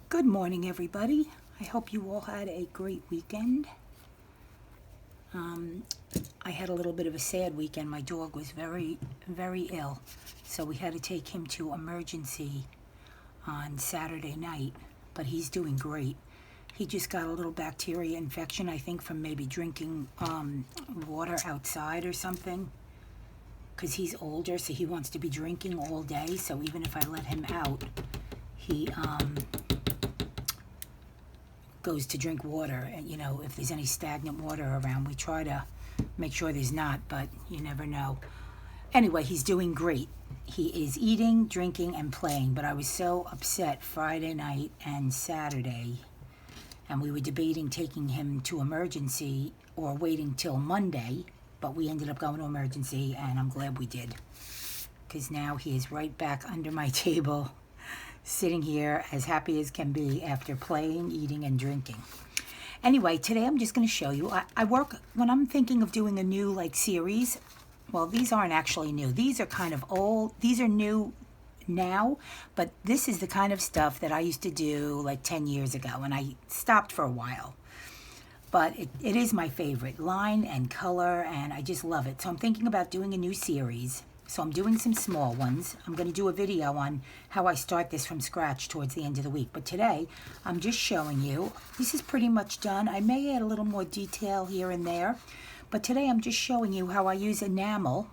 Good morning, everybody. I hope you all had a great weekend. I had a little bit of a sad weekend. My dog was very, very ill, so we had to take him to emergency on Saturday night, but he's doing great. He just got a little bacteria infection, I think, from maybe drinking water outside or something, because he's older, so he wants to be drinking all day. So even if I let him out, he goes to drink water. And if there's any stagnant water around, we try to make sure there's not, but you never know. Anyway, he's doing great. He is eating, drinking, and playing, but I was so upset Friday night and Saturday, and we were debating taking him to emergency or waiting till Monday, but we ended up going to emergency, and I'm glad we did, because now he is right back under my table, sitting here as happy as can be after playing, eating, and drinking. Anyway, today I'm just going to show you. I work, when I'm thinking of doing a new series, well, these aren't actually new. These are kind of old. These are new now, but this is the kind of stuff that I used to do like 10 years ago, and I stopped for a while. But it is my favorite, line and color, and I just love it. So I'm thinking about doing a new series. So I'm doing some small ones. I'm going to do a video on how I start this from scratch towards the end of the week. But today, I'm just showing you. This is pretty much done. I may add a little more detail here and there. But today, I'm just showing you how I use enamel,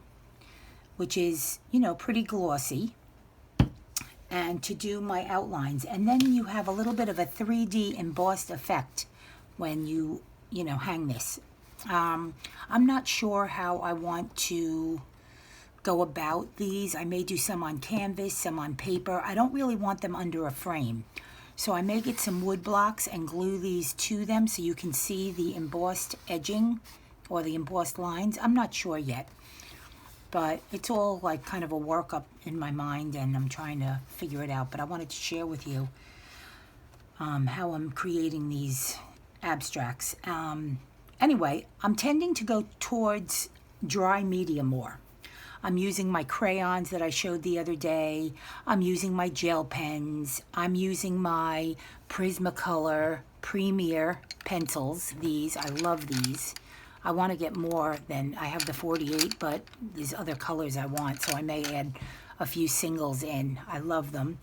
which is, pretty glossy, and to do my outlines. And then you have a little bit of a 3D embossed effect when you hang this. I'm not sure how I want to go about these. I may do some on canvas, some on paper. I don't really want them under a frame. So I may get some wood blocks and glue these to them so you can see the embossed edging or the embossed lines. I'm not sure yet, but it's all like kind of a workup in my mind, and I'm trying to figure it out. But I wanted to share with you how I'm creating these abstracts. Anyway, I'm tending to go towards dry media more. I'm using my crayons that I showed the other day. I'm using my gel pens. I'm using my Prismacolor Premier pencils. These, I love these. I want to get more than, I have the 48, but there's other colors I want, so I may add a few singles in. I love them.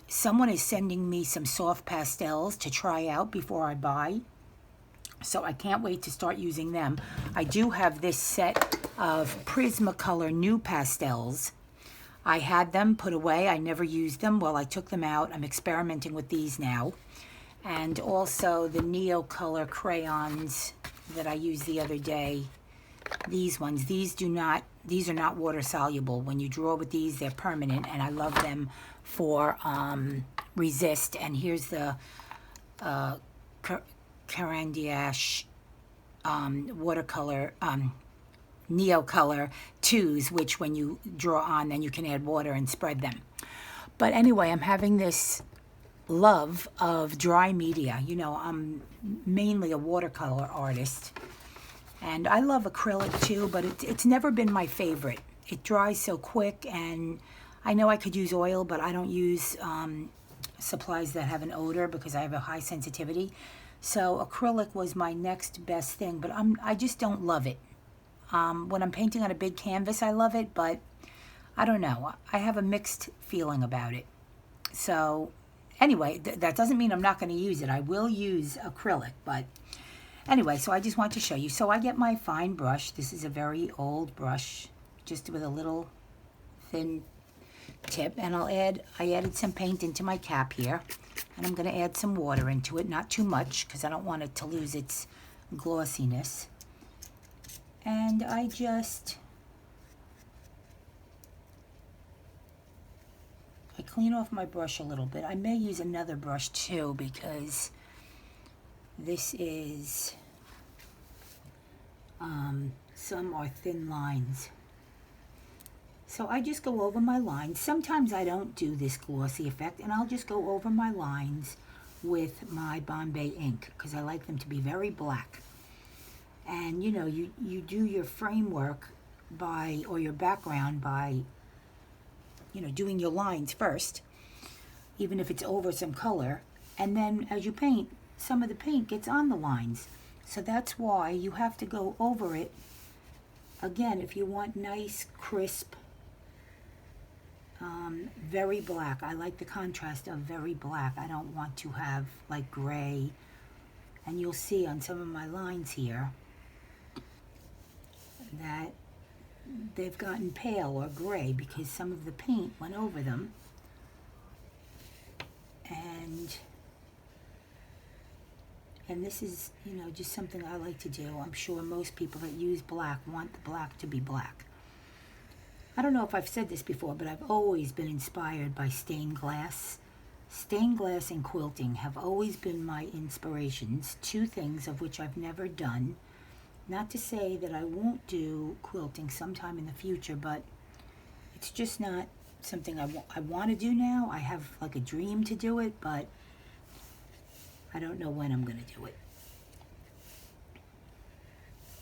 Someone is sending me some soft pastels to try out before I buy, so I can't wait to start using them. I do have this set of Prismacolor new pastels. I had them put away. I never used them. Well, I took them out. I'm experimenting with these now. And also the Neo Color crayons that I used the other day. These ones. These are not water soluble. When you draw with these, they're permanent, and I love them for resist. And here's the Carandiache watercolor Neo Color 2s, which when you draw on, then you can add water and spread them. But anyway, I'm having this love of dry media. I'm mainly a watercolor artist, and I love acrylic too, but it's never been my favorite. It dries so quick, and I know I could use oil, but I don't use supplies that have an odor because I have a high sensitivity. So acrylic was my next best thing, but I just don't love it. When I'm painting on a big canvas, I love it, but I don't know. I have a mixed feeling about it. So anyway, that doesn't mean I'm not going to use it. I will use acrylic, but anyway, so I just want to show you. So I get my fine brush. This is a very old brush, just with a little thin tip, and I added some paint into my cap here, and I'm going to add some water into it, not too much because I don't want it to lose its glossiness. And I clean off my brush a little bit. I may use another brush too, because this is some are thin lines. So I just go over my lines. Sometimes I don't do this glossy effect, and I'll just go over my lines with my Bombay ink because I like them to be very black. And you do your framework or your background by doing your lines first. even if it's over some color. And then as you paint, some of the paint gets on the lines. So that's why you have to go over it. Again, if you want nice, crisp, very black. I like the contrast of very black. I don't want to have like gray. And you'll see on some of my lines here that they've gotten pale or gray because some of the paint went over them. And this is, you know, just something I like to do. I'm sure most people that use black want the black to be black. I don't know if I've said this before, but I've always been inspired by stained glass. Stained glass and quilting have always been my inspirations, two things of which I've never done. Not to say that I won't do quilting sometime in the future, but it's just not something I want to do now. I have like a dream to do it, but I don't know when I'm going to do it.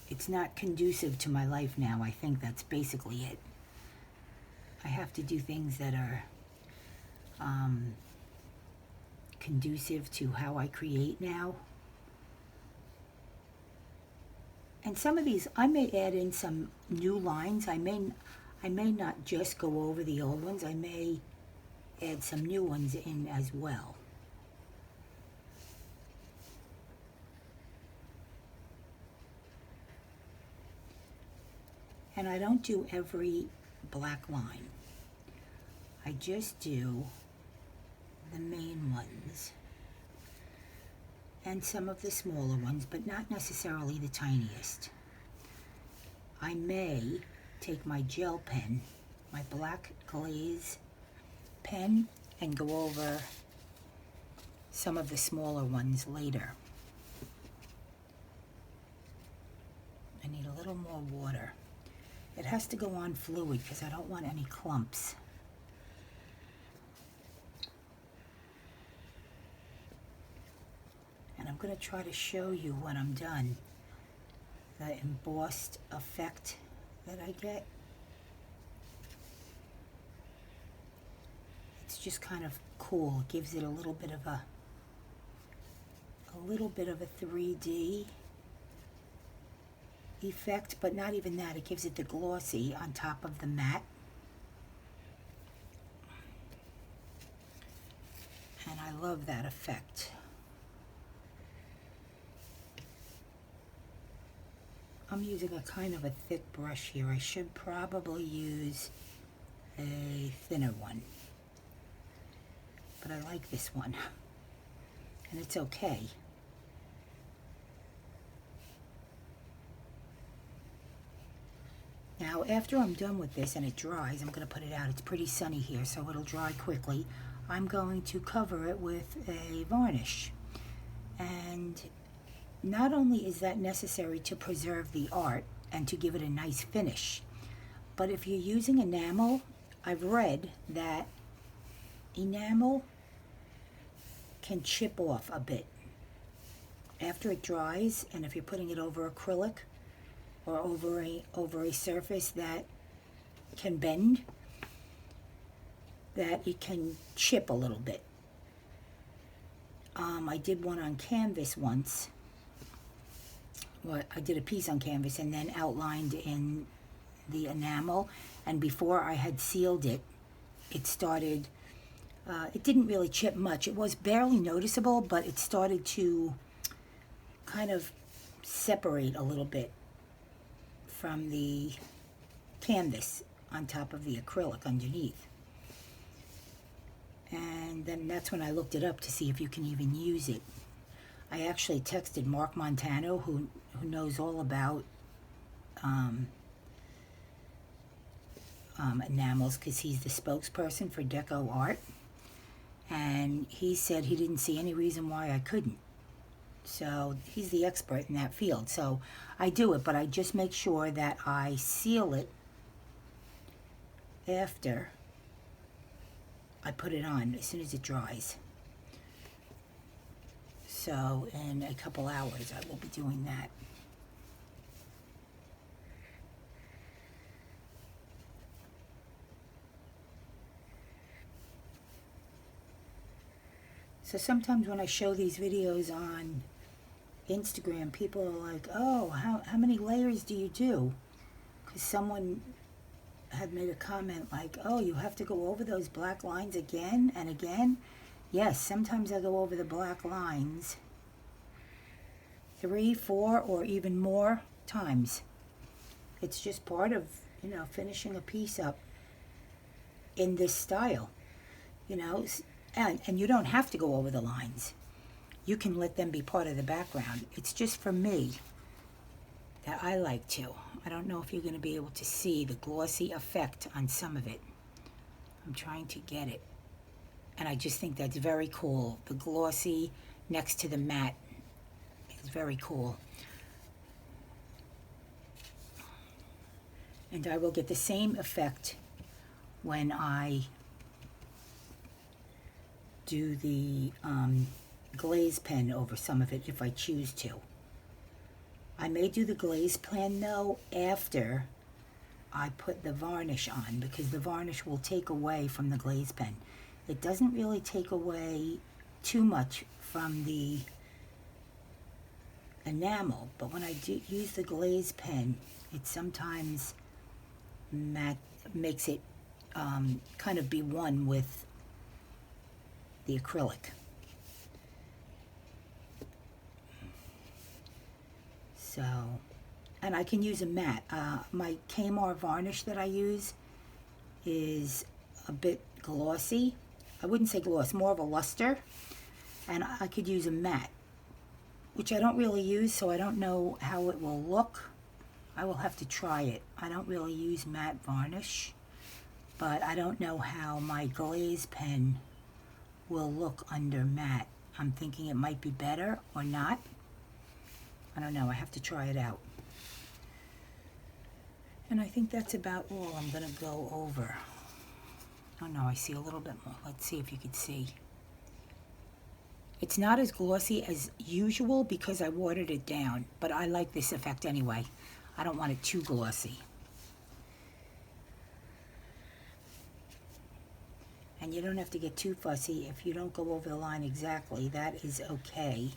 It's not conducive to my life now. I think that's basically it. I have to do things that are conducive to how I create now. And some of these, I may add in some new lines. I may not just go over the old ones. I may add some new ones in as well. And I don't do every black line. I just do the main ones and some of the smaller ones, but not necessarily the tiniest. I may take my gel pen, my black glaze pen, and go over some of the smaller ones later. I need a little more water. It has to go on fluid because I don't want any clumps. And I'm going to try to show you when I'm done the embossed effect that I get. It's just kind of cool. It gives it a little bit of a 3D effect, but not even that. It gives it the glossy on top of the matte. And I love that effect. I'm using a kind of a thick brush here. I should probably use a thinner one. But I like this one. And it's okay. Now, after I'm done with this and it dries, I'm going to put it out. It's pretty sunny here, so it'll dry quickly. I'm going to cover it with a varnish. And not only is that necessary to preserve the art and to give it a nice finish, but if you're using enamel, I've read that enamel can chip off a bit after it dries, and if you're putting it over acrylic or over a surface that can bend, that it can chip a little bit. I did one on canvas once. Well, I did a piece on canvas and then outlined in the enamel, and before I had sealed it, it started, it didn't really chip much. It was barely noticeable, but it started to kind of separate a little bit from the canvas on top of the acrylic underneath. And then that's when I looked it up to see if you can even use it. I actually texted Mark Montano, who knows all about enamels, because he's the spokesperson for Deco Art, and he said he didn't see any reason why I couldn't. So he's the expert in that field. So I do it, but I just make sure that I seal it after I put it on, as soon as it dries. So in a couple hours I will be doing that. So sometimes when I show these videos on Instagram, people are like, oh, how many layers do you do? Because someone had made a comment like, oh, you have to go over those black lines again and again. Yes, sometimes I go over the black lines 3, 4, or even more times. It's just part of, finishing a piece up in this style, and you don't have to go over the lines. You can let them be part of the background. It's just for me that I like to. I don't know if you're going to be able to see the glossy effect on some of it. I'm trying to get it. And I just think that's very cool. The glossy next to the matte is very cool. And I will get the same effect when I do the glaze pen over some of it if I choose to. I may do the glaze pen though after I put the varnish on, because the varnish will take away from the glaze pen. It doesn't really take away too much from the enamel, but when I do use the glaze pen, it sometimes makes it kind of be one with the acrylic. So, and I can use a matte. My Kmart varnish that I use is a bit glossy. I wouldn't say gloss, more of a luster. And I could use a matte, which I don't really use, so I don't know how it will look. I will have to try it. I don't really use matte varnish, but I don't know how my glaze pen will look under matte. I'm thinking it might be better or not. I don't know. I have to try it out. And I think that's about all I'm going to go over. Oh no, I see a little bit more. Let's see if you can see. It's not as glossy as usual because I watered it down, but I like this effect anyway. I don't want it too glossy. And you don't have to get too fussy if you don't go over the line exactly. That is okay.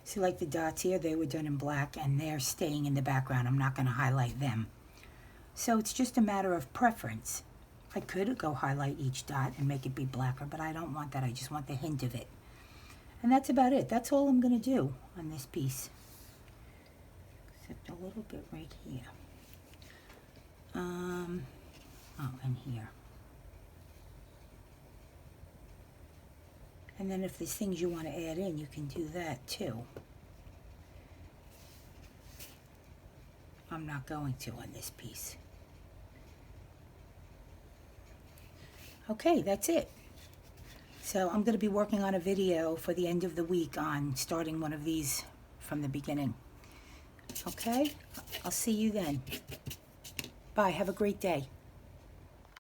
See, like the dots here, they were done in black and they're staying in the background. I'm not going to highlight them. So it's just a matter of preference. I could go highlight each dot and make it be blacker, but I don't want that. I just want the hint of it. And that's about it. That's all I'm going to do on this piece. Except a little bit right here. Oh, and here. And then if there's things you want to add in, you can do that too. I'm not going to on this piece. Okay, that's it. So I'm going to be working on a video for the end of the week on starting one of these from the beginning. Okay, I'll see you then. Bye, have a great day.